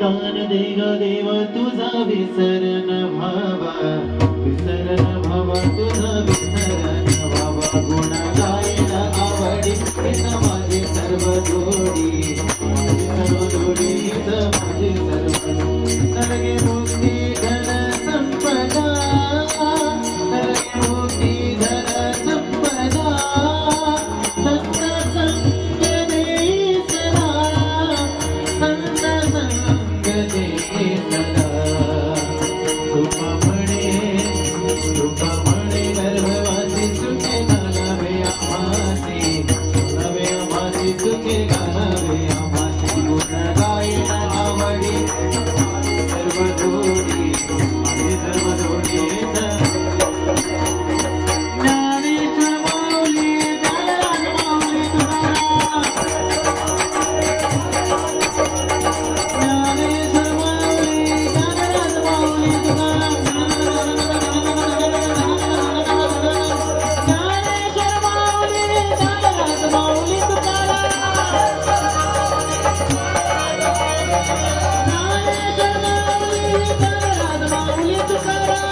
दान दे ग देव तुझा विसरण भावा तुझा विसरण भावा गुण गायला आवडी माझे सर्व जोडी माझे सर्व नरगे मुक्ती धन संपदा नरगे मुक्ती धन संपदा संत संग दे सदा संत संग दे सदा कृपा म्हणे गर्भवासी सुखे घालावे आम्हासी सुखे घालावे आम्हासी गुण गायला आवडी सर्व जोडी ज्ञानेश्वर माऊली ज्ञानराज माऊली तुकाराम ज्ञानेश्वर माऊली ज्ञानराज माऊली तुकाराम ज्ञानेश्वर माऊली ज्ञानराज माऊली तुकाराम ज्ञानेश्वर माऊली ज्ञानराज माऊली तुकाराम ज्ञानेश्वर माऊली ज्ञानराज माऊली तुकाराम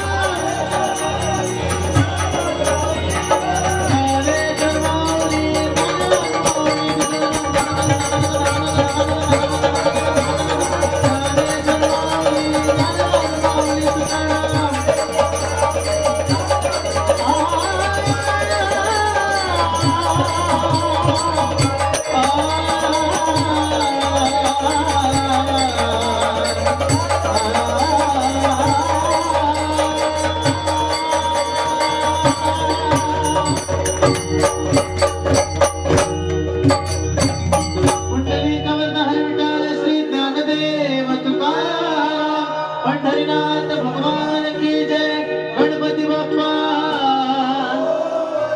पंढरीनाथ भगवान की जय गणपती बाप्पा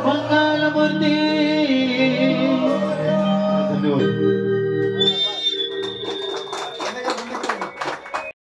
मंगल मूर्ती धन्यवाद।